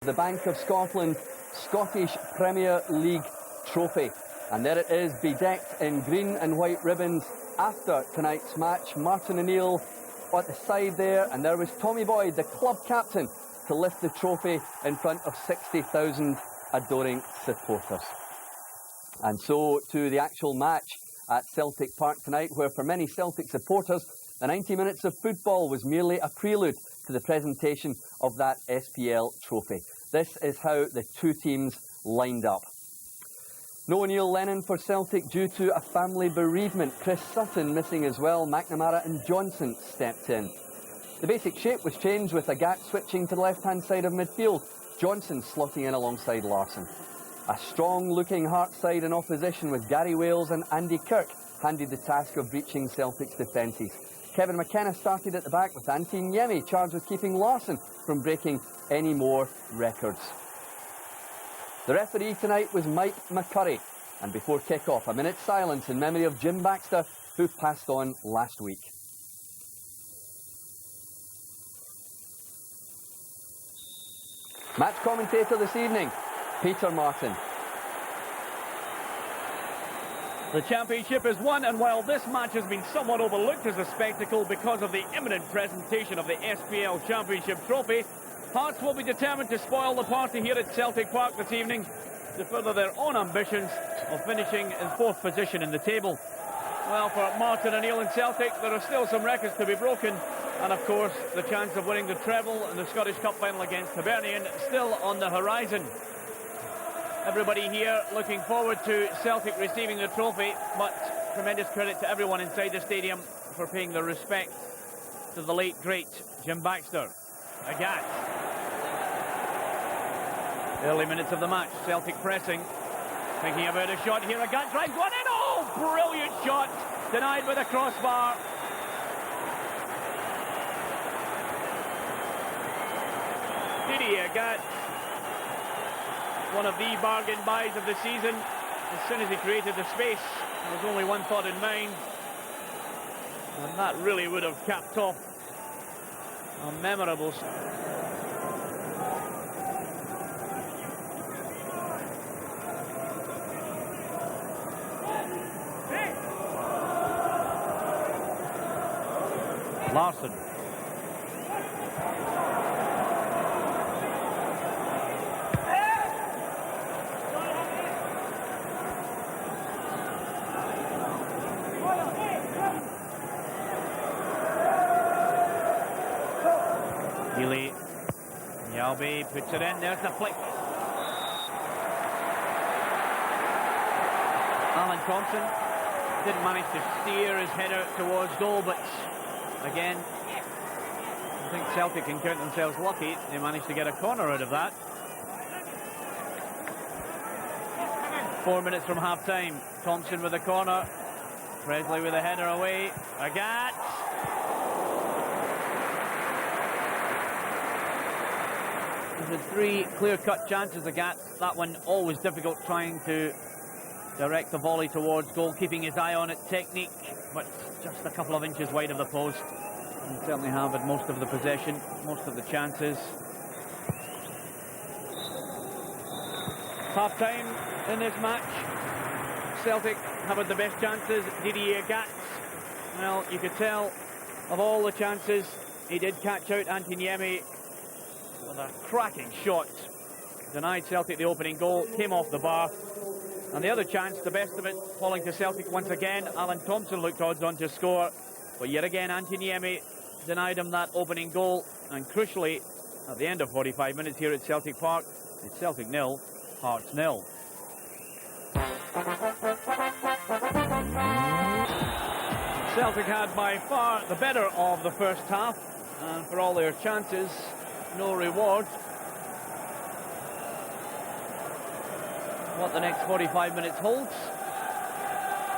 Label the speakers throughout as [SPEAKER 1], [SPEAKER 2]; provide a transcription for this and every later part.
[SPEAKER 1] the Bank of Scotland Scottish Premier League trophy. And there it is, bedecked in green and white ribbons after tonight's match. Martin O'Neill at the side there, and there was Tommy Boyd, the club captain, to lift the trophy in front of 60,000 adoring supporters. And so to the actual match at Celtic Park tonight, where for many Celtic supporters, the 90 minutes of football was merely a prelude to the presentation of that SPL trophy. This is how the two teams lined up. No Neil Lennon for Celtic due to a family bereavement. Chris Sutton missing as well. McNamara and Johnson stepped in. The basic shape was changed with Agat switching to the left-hand side of midfield. Johnson slotting in alongside Larsson. A strong-looking Hearts side in opposition with Gary Wales and Andy Kirk handed the task of breaching Celtic's defences. Kevin McKenna started at the back with Antti Niemi charged with keeping Larsson from breaking any more records. The referee tonight was Mike McCurry, and before kick-off, a minute's silence in memory of Jim Baxter, who passed on last week. Match commentator this evening, Peter Martin.
[SPEAKER 2] The championship is won, and while this match has been somewhat overlooked as a spectacle because of the imminent presentation of the SPL Championship trophy, Hearts will be determined to spoil the party here at Celtic Park this evening to further their own ambitions of finishing in fourth position in the table. Well, for Martin O'Neill and Celtic, there are still some records to be broken, and of course the chance of winning the treble in the Scottish Cup final against Hibernian still on the horizon. Everybody here looking forward to Celtic receiving the trophy, but tremendous credit to everyone inside the stadium for paying their respect to the late great Jim Baxter. Agat. Early minutes of the match, Celtic pressing, thinking about a shot here. Agat drives one in. Oh, brilliant shot, denied with a crossbar. Didier Agat, one of the bargain buys of the season. As soon as he created the space, there was only one thought in mind, and that really would have capped off a memorable. Larsson. Healy. Yalby puts it in. There's the flick. Alan Thompson didn't manage to steer his header towards goal, but again, I think Celtic can count themselves lucky. They managed to get a corner out of that. 4 minutes from half-time. Thompson with a corner. Presley with a header away. Agat. There's three clear-cut chances. Agat. That one always difficult, trying to direct the volley towards goal, keeping his eye on it. Technique, but just a couple of inches wide of the post. And certainly have had most of the possession, most of the chances. Half-time in this match. Celtic have had the best chances. Didier Agat, well, you could tell of all the chances, he did catch out Antti Niemi with a cracking shot. Denied Celtic the opening goal, came off the bar. And the other chance, the best of it, falling to Celtic once again. Alan Thompson looked odds on to score, but yet again Antti Niemi denied him that opening goal. And crucially, at the end of 45 minutes here at Celtic Park, it's Celtic 0, Hearts 0. Celtic had by far the better of the first half, and for all their chances, no reward. What the next 45 minutes holds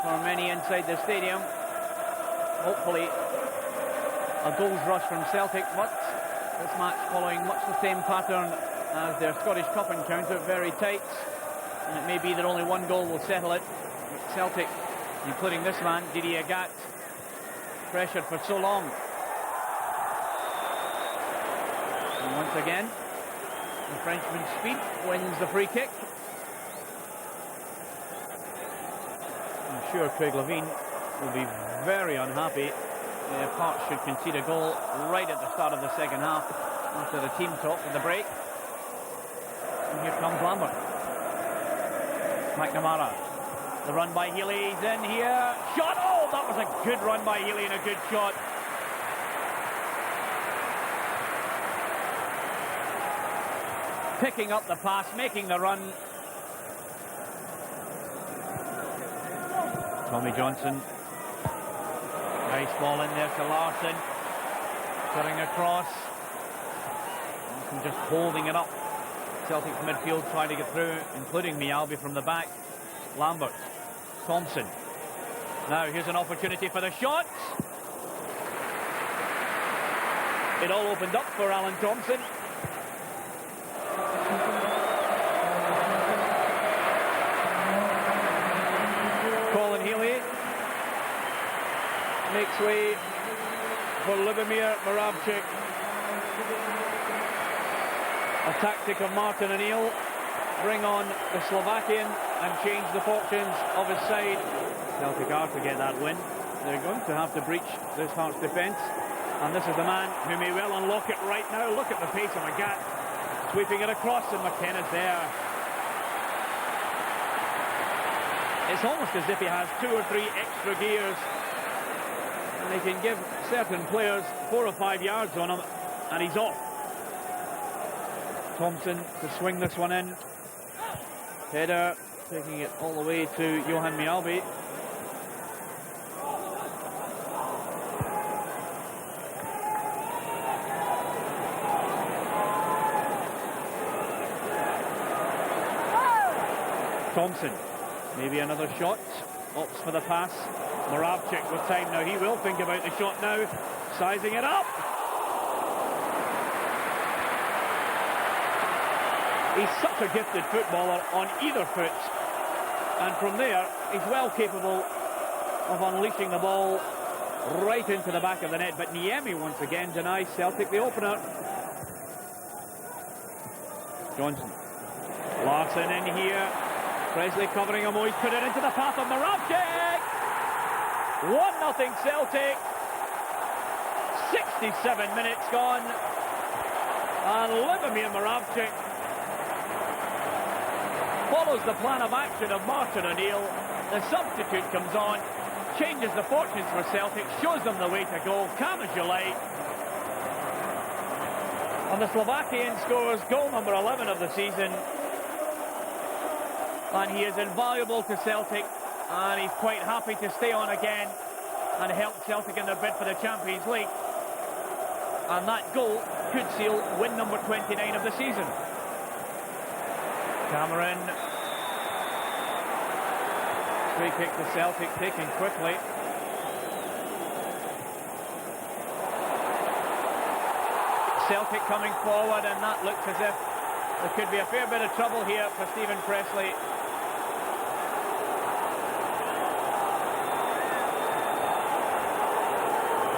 [SPEAKER 2] for many inside the stadium. Hopefully a goals rush from Celtic, but this match following much the same pattern as their Scottish Cup encounter, very tight, and it may be that only one goal will settle it. But Celtic, including this man, Didier Agat, pressured for so long. And once again, The Frenchman's speed wins the free kick. I'm sure Craig Levein will be very unhappy if Hearts should concede a goal right at the start of the second half after the team talk in the break. And here comes Lambert. McNamara. The run by Healy. He's in here. Shot! Oh, that was a good run by Healy and a good shot. Picking up the pass, making the run. Tommy Johnson. Nice ball in there to Larsson. Cutting across. And just holding it up. Celtic's midfield trying to get through, including Mialbi from the back. Lambert. Thompson. Now here's an opportunity for the shot. It all opened up for Alan Thompson. Colin Healy makes way for Lubomir Moravcik. A tactic of Martin O'Neill. Bring on the Slovakian and change the fortunes of his side. Celtic are to get that win. They're going to have to breach this Hearts defence. And this is the man who may well unlock it right now. Look at the pace of Agat. Sweeping it across, and McKenna's there. It's almost as if he has 2 or 3 extra gears. And he can give certain players 4 or 5 yards on him, and he's off. Thompson to swing this one in. Header, taking it all the way to Johan Mialbi. Thompson, maybe another shot. Opts for the pass. Moravcik with time now. He will think about the shot now. Sizing it up. He's such a gifted footballer on either foot. And from there, he's well capable of unleashing the ball right into the back of the net. But Niemi once again denies Celtic the opener. Johnson. Larsson in here. Presley covering him. Oh, he's put it into the path of Moravcik. 1-0 Celtic. 67 minutes gone. And Lubomir Moravcik follows the plan of action of Martin O'Neill. The substitute comes on, changes the fortunes for Celtic, shows them the way to go, calm as you like. And the Slovakian scores goal number 11 of the season. And he is invaluable to Celtic, and he's quite happy to stay on again and help Celtic in their bid for the Champions League. And that goal could seal win number 29 of the season. Cameron. Free kick to Celtic, taken quickly. Celtic coming forward, and that looks as if there could be a fair bit of trouble here for Stephen Presley.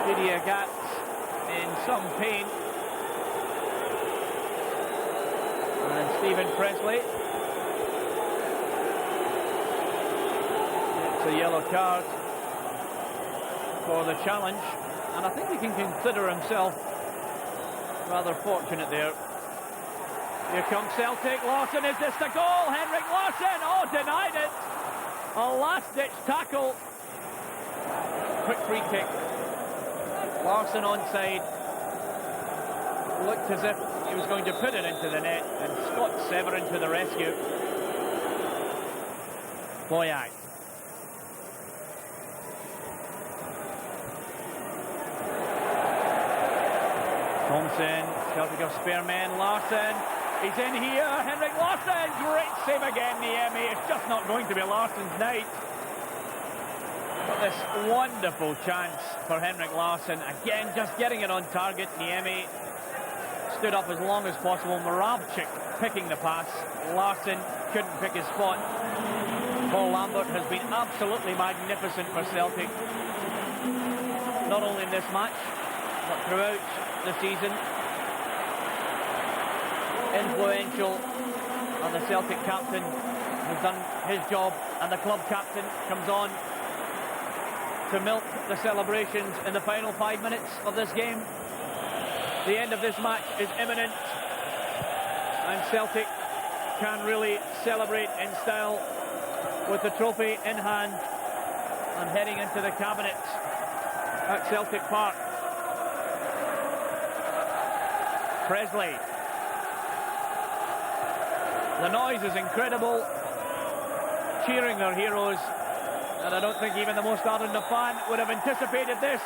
[SPEAKER 2] Didier Agat in some pain. And Stephen Presley. It's a yellow card for the challenge. And I think he can consider himself rather fortunate there. Here comes Celtic. Larsson, is this the goal? Henrik Larsson, oh, denied it. A last-ditch tackle. Quick free kick. Larsson onside. Looked as if he was going to put it into the net, and Scott Severin to the rescue. Boyack. Thompson, Celtic have spare men. Larsson, he's in here. Henrik Larsson, great save again, Niemi. It's just not going to be Larsson's night. But this wonderful chance for Henrik Larsson. Again, just getting it on target. Niemi stood up as long as possible. Moravcik picking the pass. Larsson couldn't pick his spot. Paul Lambert has been absolutely magnificent for Celtic. Not only in this match, but throughout the season. influential, and the Celtic captain has done his job, and the club captain comes on to milk the celebrations in the final 5 minutes of this game. The end of this match is imminent, and Celtic can really celebrate in style with the trophy in hand and heading into the cabinet at Celtic Park. Presley. The noise is incredible, cheering their heroes, and I don't think even the most ardent of fan would have anticipated this.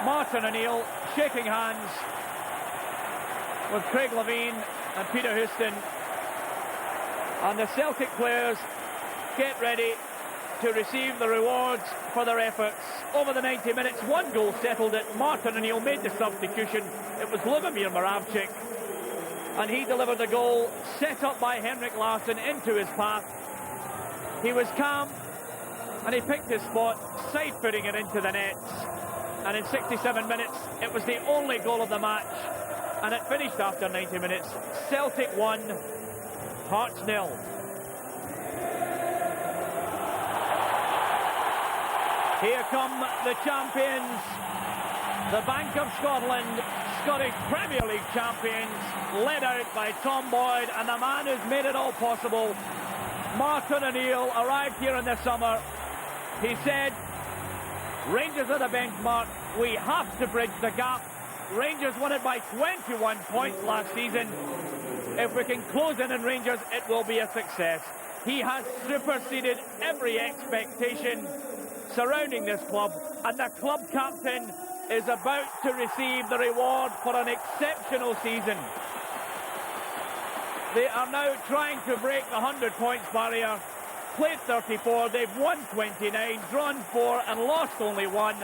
[SPEAKER 2] Martin O'Neill shaking hands with Craig Levein and Peter Houston, and the Celtic players get ready to receive the rewards for their efforts. Over the 90 minutes, one goal settled it. Martin O'Neill made the substitution. It was Lubomir Moravcik, and he delivered the goal set up by Henrik Larsson into his path. He was calm, and he picked his spot, side-footing it into the nets. And in 67 minutes, it was the only goal of the match, and it finished after 90 minutes. Celtic 1, Hearts 0. Here come the champions, the Bank of Scotland, Scottish Premier League champions, led out by Tom Boyd, and the man who's made it all possible, Martin O'Neill, arrived here in the summer. He said, Rangers are the benchmark, we have to bridge the gap. Rangers won it by 21 points last season. If we can close in on Rangers, it will be a success. He has superseded every expectation surrounding this club, and the club captain is about to receive the reward for an exceptional season. They are now trying to break the 100 points barrier. Played 34, they've won 29, drawn 4 and lost only 1.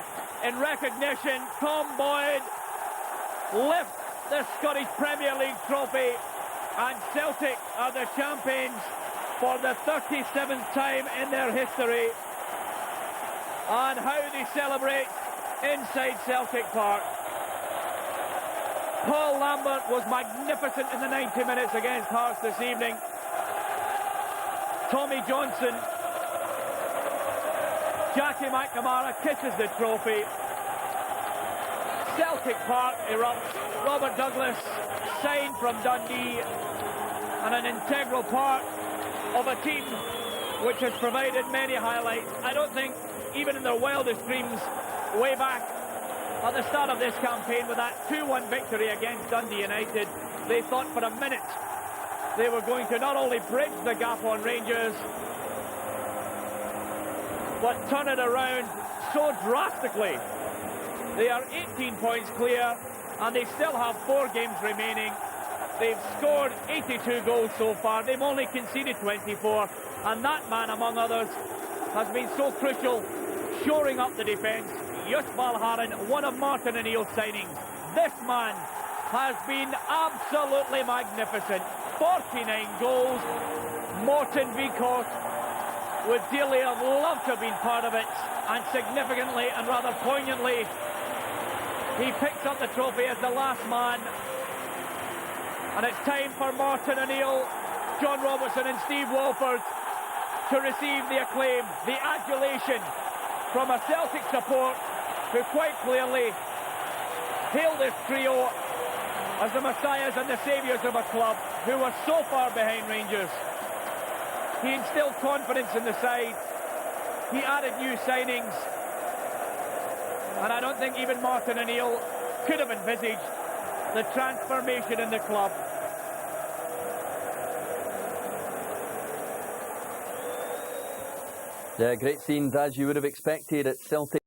[SPEAKER 2] In recognition, Tom Boyd lifts the Scottish Premier League trophy, and Celtic are the champions for the 37th time in their history. And how they celebrate inside Celtic Park. Paul Lambert was magnificent in the 90 minutes against Hearts this evening. Tommy Johnson, Jackie McNamara kisses the trophy. Celtic Park erupts. Robert Douglas signed from Dundee, and an integral part of a team which has provided many highlights. I don't think even in their wildest dreams, way back at the start of this campaign with that 2-1 victory against Dundee United, they thought for a minute they were going to not only bridge the gap on Rangers, but turn it around so drastically. They are 18 points clear, and they still have 4 games remaining. They've scored 82 goals so far. They've only conceded 24, and that man, among others, has been so crucial, shoring up the defence. Just Valharan, one of Martin O'Neill's signings. This man has been absolutely magnificent. 49 goals. Morton Vicourt would dearly have loved to have been part of it, and significantly and rather poignantly, he picks up the trophy as the last man. And it's time for Martin O'Neill, John Robertson and Steve Walford to receive the acclaim, the adulation from a Celtic support who quite clearly hail this trio as the messiahs and the saviours of a club who were so far behind Rangers. He instilled confidence in the side. He added new signings. And I don't think even Martin O'Neill could have envisaged the transformation in the club.
[SPEAKER 1] Yeah, great scenes as you would have expected at Celtic.